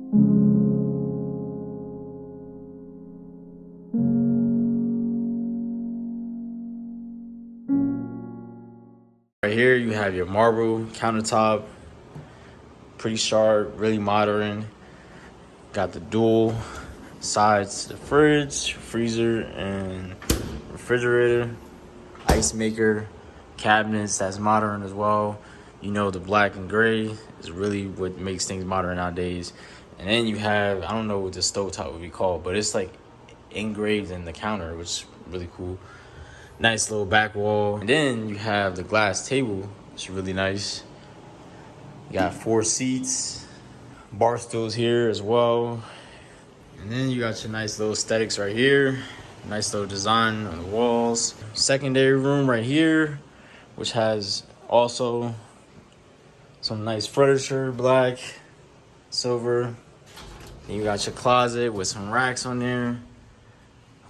Right here you have your marble countertop, pretty sharp, really modern. Got the dual sides to the fridge, freezer, and refrigerator. Ice maker, cabinets that's modern as well. You know, the black and gray is really what makes things modern nowadays. And then you have, I don't know what the stovetop would be called, but it's like engraved in the counter, which is really cool. Nice little back wall. And then you have the glass table, which is really nice. You got 4 seats, bar stools here as well. And then you got your nice little aesthetics right here. Nice little design on the walls. Secondary room right here, which has also some nice furniture, black, silver. Then you got your closet with some racks on there.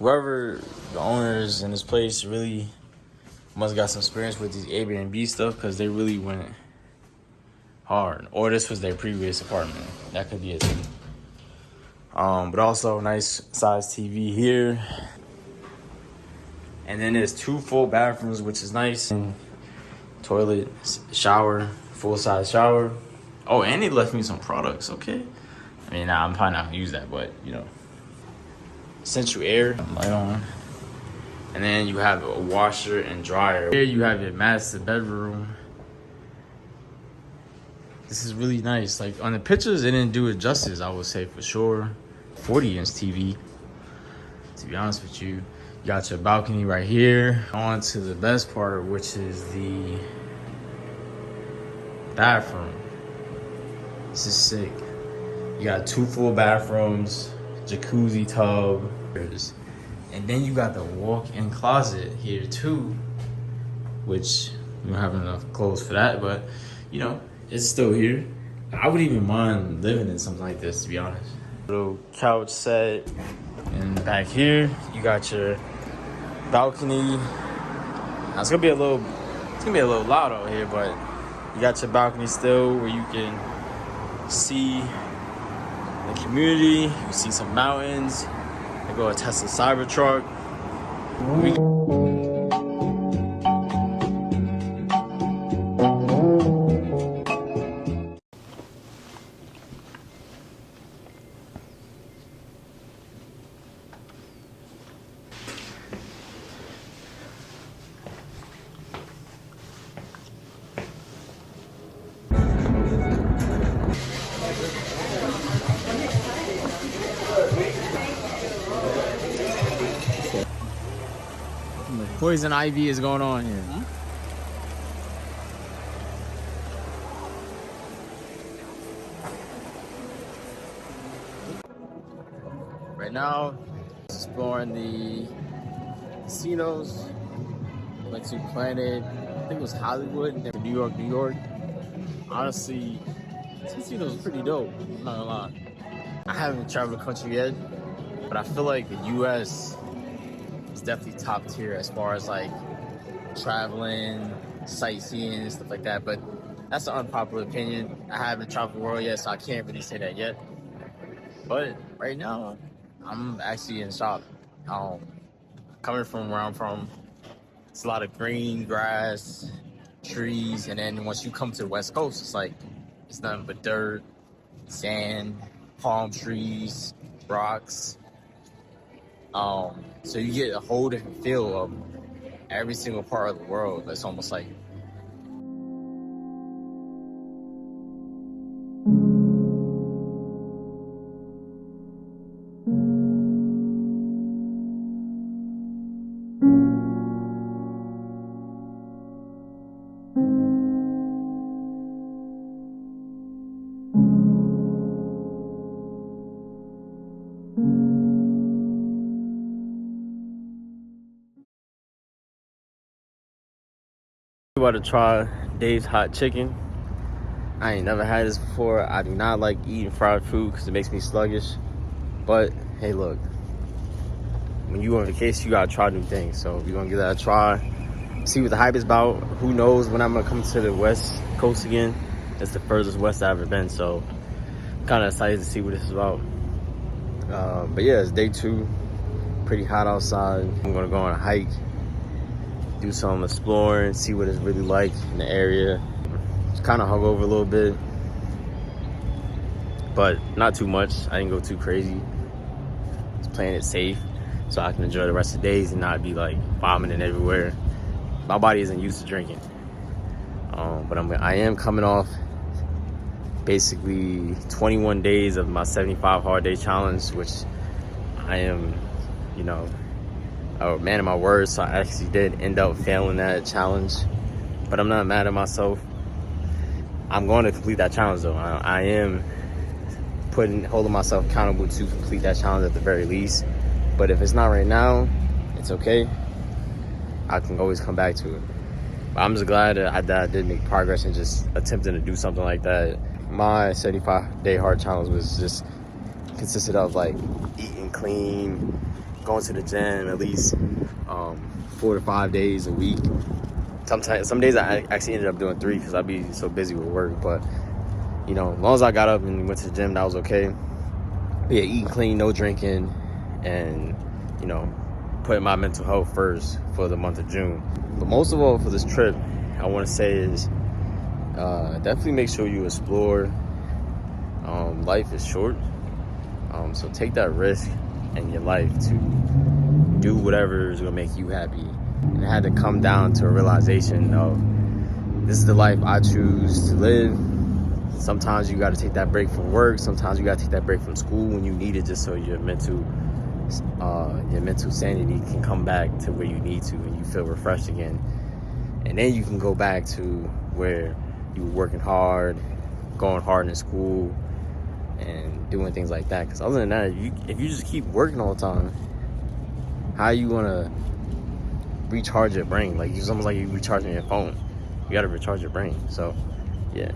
Whoever the owners in this place really must have got some experience with these Airbnb stuff, because they really went hard. Or this was their previous apartment. That could be it too. But also nice size TV here. And then there's 2 full bathrooms, which is nice. And toilet, shower, full-size shower. Oh, and they left me some products, okay? I mean, nah, I'm probably not gonna use that, but you know. Central air, light on. And then you have a washer and dryer. Here you have your master bedroom. This is really nice. Like on the pictures, it didn't do it justice, I would say for sure. 40-inch TV, to be honest with you. You got your balcony right here. On to the best part, which is the bathroom. This is sick. You got 2 full bathrooms, jacuzzi tub. And then you got the walk-in closet here too, which we don't have enough clothes for that, but you know, it's still here. I would even mind living in something like this, to be honest. Little couch set. And back here, you got your balcony. Now it's gonna be a little loud out here, but you got your balcony still where you can see the community. You can see some mountains. I go a Tesla Cybertruck. Poison ivy is going on here. Huh? Right now, exploring the casinos. Went to Planet, I think it was Hollywood, then New York, New York. Honestly, this casino is pretty dope, I'm not gonna lie. I haven't traveled the country yet, but I feel like the US is definitely top tier as far as like traveling, sightseeing, and stuff like that. But that's an unpopular opinion. I haven't traveled the world yet, so I can't really say that yet. But right now, I'm actually in shock. Coming from where I'm from, it's a lot of green grass, trees, and then once you come to the West Coast, it's like it's nothing but dirt, sand, palm trees, rocks. So you get a whole different feel of every single part of the world. It's almost like about to try Dave's hot chicken. I ain't never had this before. I do not like eating fried food because it makes me sluggish. But hey, look, when you on vacation, you gotta try new things. So we're gonna give that a try. See what the hype is about. Who knows when I'm gonna come to the West Coast again. It's the furthest west I've ever been. So kind of excited to see what this is about. But yeah, it's day 2. Pretty hot outside. I'm gonna go on a hike, do some exploring, see what it's really like in the area. Just kind of hungover a little bit, but not too much. I didn't go too crazy. Just playing it safe so I can enjoy the rest of the days and not be like vomiting everywhere. My body isn't used to drinking. But I am coming off basically 21 days of my 75 hard day challenge, which I am, you know, a man of my word. So I actually did end up failing that challenge, but I'm not mad at myself. I'm going to complete that challenge though. I am holding myself accountable to complete that challenge at the very least. But if it's not right now, it's okay. I can always come back to it. But I'm just glad that I did make progress in just attempting to do something like that. My 75-day hard challenge was just consisted of like eating clean, going to the gym at least 4 to 5 days a week. Some days I actually ended up doing 3 because I'd be so busy with work. But you know, as long as I got up and went to the gym, that was okay. But yeah, eating clean, no drinking, and you know, putting my mental health first for the month of June. But most of all for this trip, I want to say is definitely make sure you explore. Life is short, so take that risk in your life to do whatever is gonna make you happy. And I had to come down to a realization of this is the life I choose to live. Sometimes you got to take that break from work. Sometimes you got to take that break from school when you need it, just so your mental sanity can come back to where you need to and you feel refreshed again. And then you can go back to where you were working hard, going hard in school, and doing things like that. Because other than that, if you just keep working all the time, how are you gonna recharge your brain? Like, it's almost like you're recharging your phone. You gotta recharge your brain. So yeah.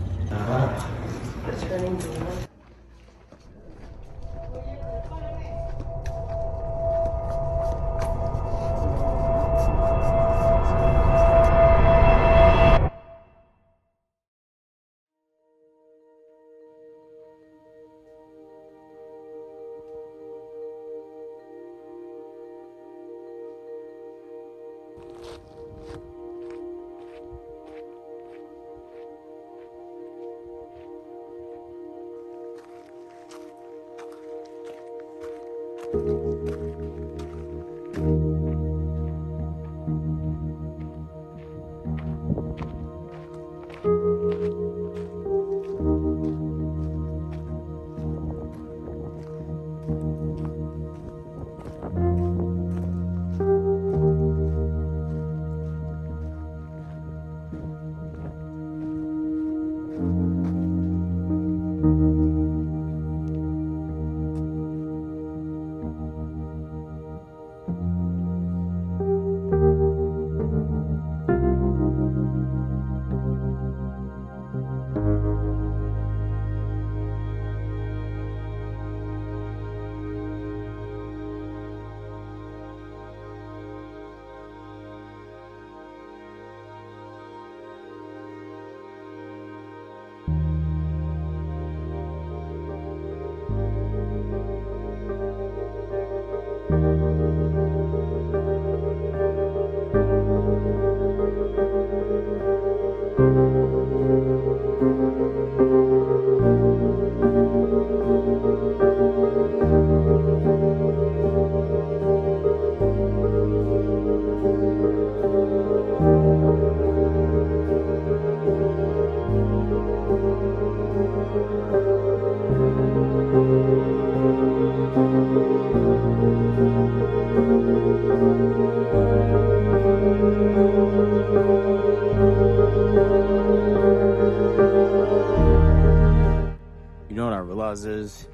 You know what I realize is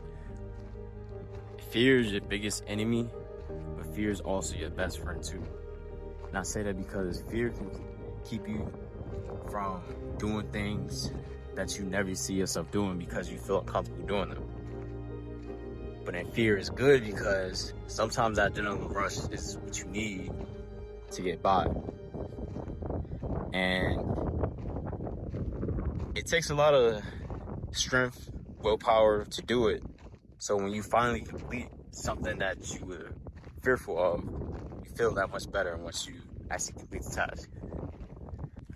fear is your biggest enemy, but fear is also your best friend too. And I say that because fear can keep you from doing things that you never see yourself doing because you feel comfortable doing them. But then fear is good because sometimes that adrenaline rush is what you need to get by. And it takes a lot of strength willpower to do it. So when you finally complete something that you were fearful of, you feel that much better once you actually complete the task.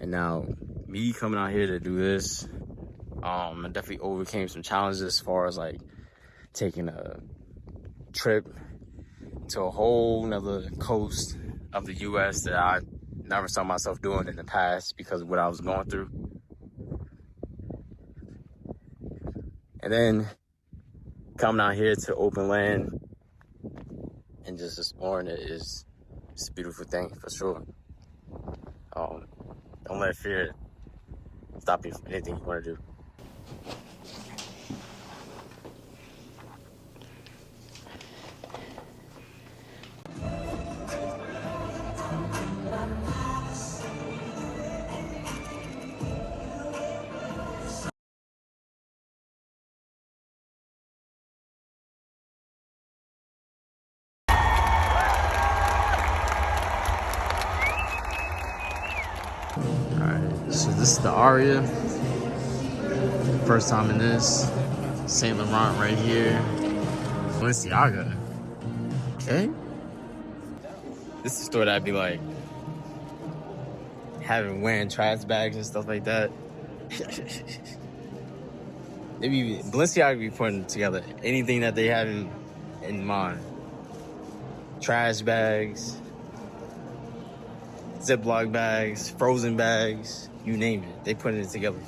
And now, me coming out here to do this, I definitely overcame some challenges as far as like taking a trip to a whole nother coast of the US that I never saw myself doing in the past because of what I was going through. And then coming out here to open land and just exploring it is it's a beautiful thing for sure. Don't let fear stop you from anything you want to do. Alright, so this is the Aria. First time in this. Saint Laurent right here. Balenciaga. Okay. This is the store that I'd be like wearing trash bags and stuff like that. Balenciaga be putting together anything that they have in mind. Trash bags, Ziploc bags, frozen bags, you name it. They putting it together.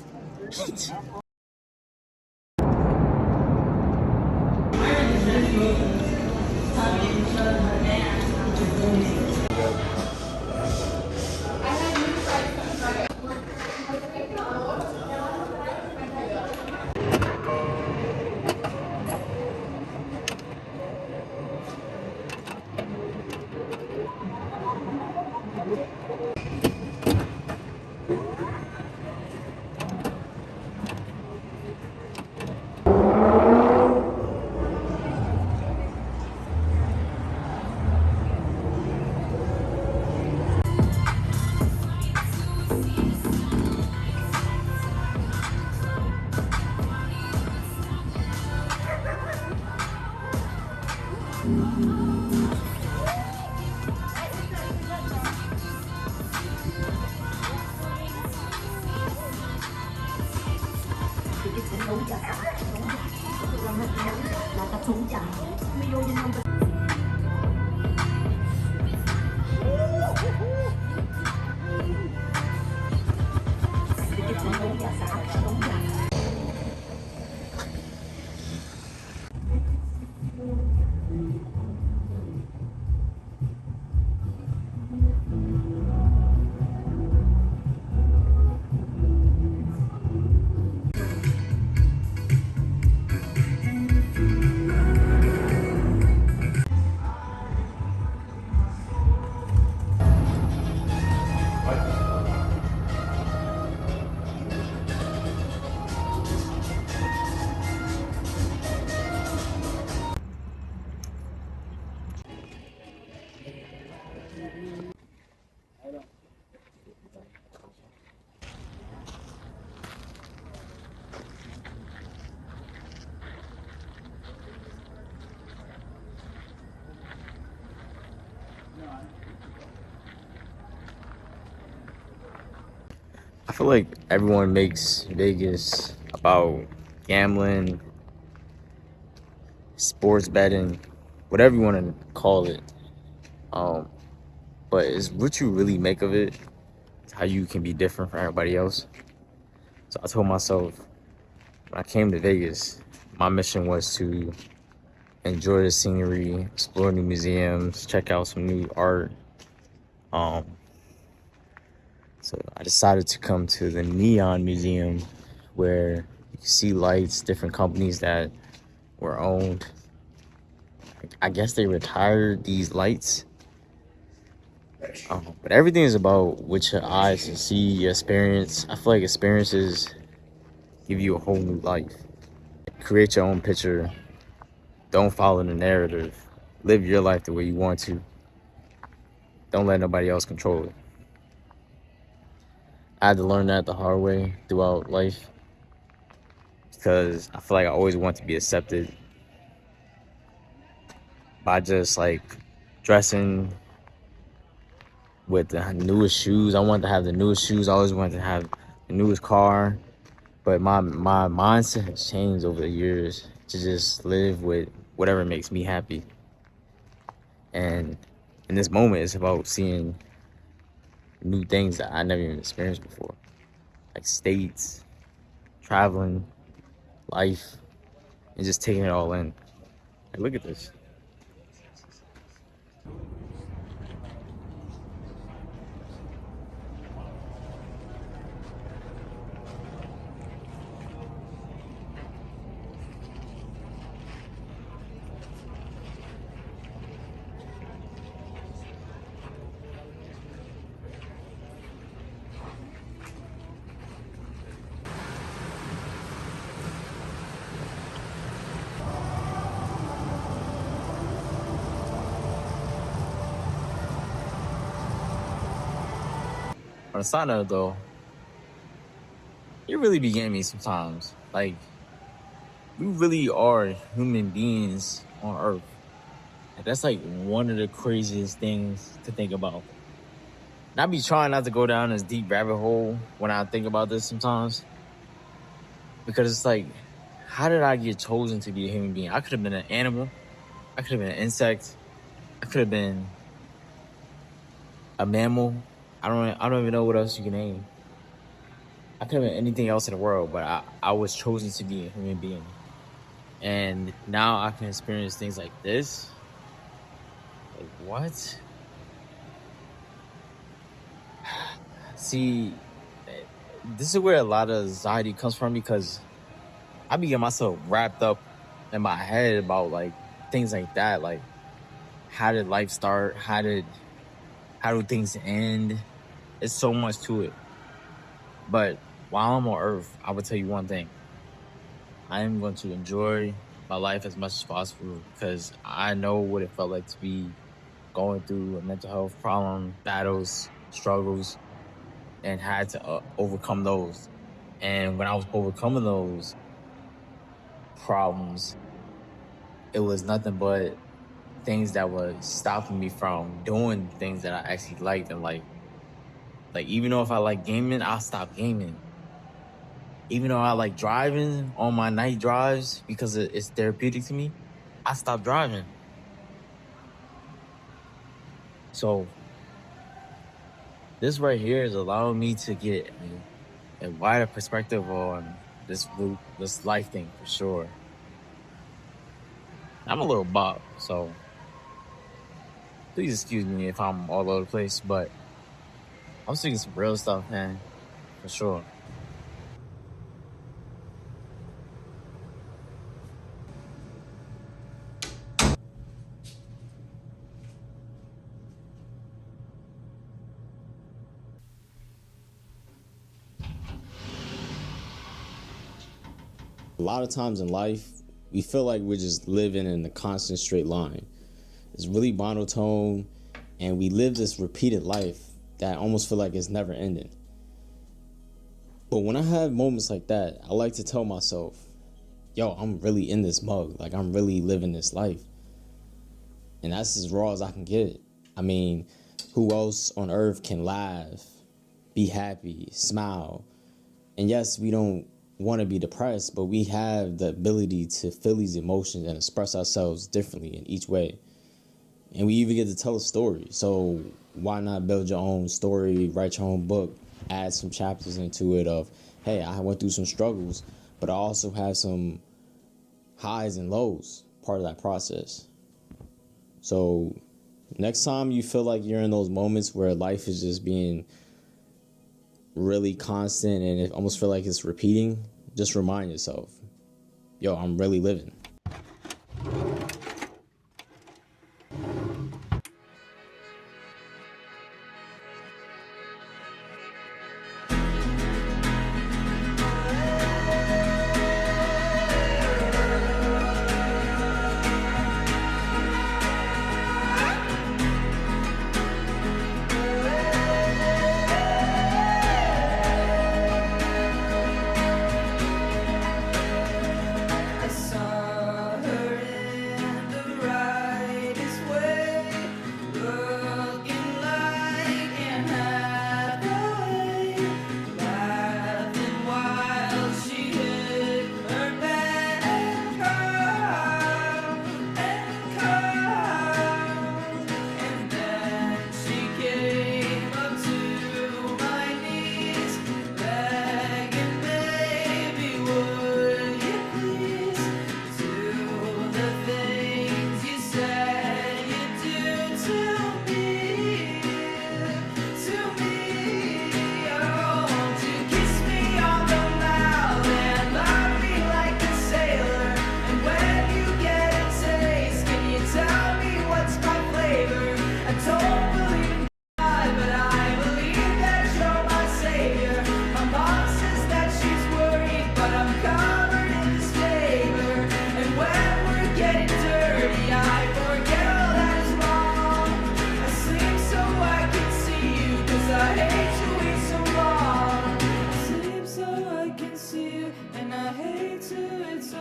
I feel like everyone makes Vegas about gambling, sports betting, whatever you want to call it. But it's what you really make of it, how you can be different from everybody else. So I told myself when I came to Vegas, my mission was to enjoy the scenery, explore new museums, check out some new art. So I decided to come to the Neon Museum where you can see lights, different companies that were owned. I guess they retired these lights. But everything is about what your eyes can see, your experience. I feel like experiences give you a whole new life. Create your own picture. Don't follow the narrative. Live your life the way you want to. Don't let nobody else control it. I had to learn that the hard way throughout life. because I feel like I always want to be accepted by just like dressing with the newest shoes. I wanted to have the newest shoes. I always wanted to have the newest car. But my mindset has changed over the years to just live with whatever makes me happy. And in this moment, it's about seeing new things that I never even experienced before. Like states, traveling, life, and just taking it all in. Like, look at this. On a side note though, it really be getting me sometimes. Like, we really are human beings on Earth. Like, that's like one of the craziest things to think about. And I be trying not to go down this deep rabbit hole when I think about this sometimes. Because it's like, how did I get chosen to be a human being? I could have been an animal. I could have been an insect. I could have been a mammal. I don't even know what else you can name. I could have been anything else in the world, but I was chosen to be a human being. And now I can experience things like this. Like, what? See, this is where a lot of anxiety comes from, because I be getting myself wrapped up in my head about like things like that. Like, how did life start? How do things end? It's so much to it. But while I'm on Earth, I would tell you one thing. I am going to enjoy my life as much as possible, because I know what it felt like to be going through a mental health problem, battles, struggles, and had to overcome those. And when I was overcoming those problems, it was nothing but things that were stopping me from doing things that I actually liked. And like even though if I like gaming, I'll stop gaming. Even though I like driving on my night drives because it's therapeutic to me, I stopped driving. So this right here is allowing me to get a wider perspective on this life thing for sure. I'm a little bop, so please excuse me if I'm all over the place, but I'm speaking some real stuff, man, for sure. A lot of times in life, we feel like we're just living in a constant straight line. It's really monotone, and we live this repeated life that almost feel like it's never ending. But when I have moments like that, I like to tell myself, yo, I'm really in this mug. Like, I'm really living this life. And that's as raw as I can get. I mean, who else on earth can laugh, be happy, smile? And yes, we don't want to be depressed, but we have the ability to feel these emotions and express ourselves differently in each way. And we even get to tell a story. So why not build your own story, write your own book, add some chapters into it of, hey, I went through some struggles, but I also have some highs and lows, part of that process. So next time you feel like you're in those moments where life is just being really constant and it almost feel like it's repeating, just remind yourself, yo, I'm really living. As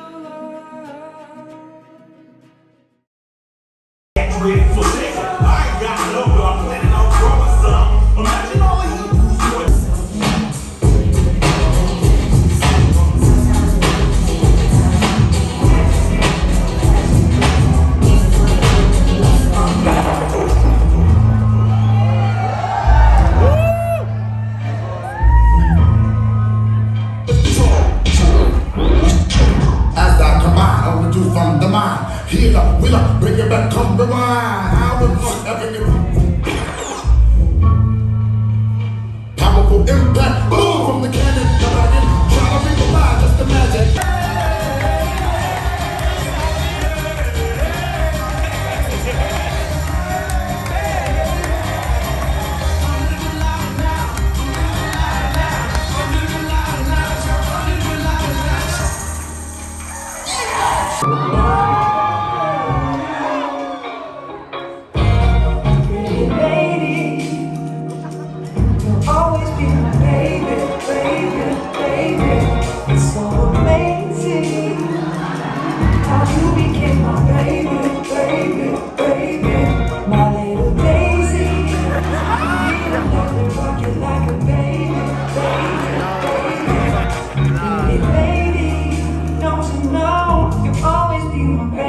I combine, overdue from the mind. Heal up, wheel up, bring it back, come rewind. I will not ever give powerful impact, boom from the cannon. Try to read the mind, just imagine. Always be my baby, baby, baby. It's so amazing how you became my baby, baby, baby. My little daisy, you love me, rock you like a baby, baby, baby. Pretty lady, don't you know you'll always be my baby.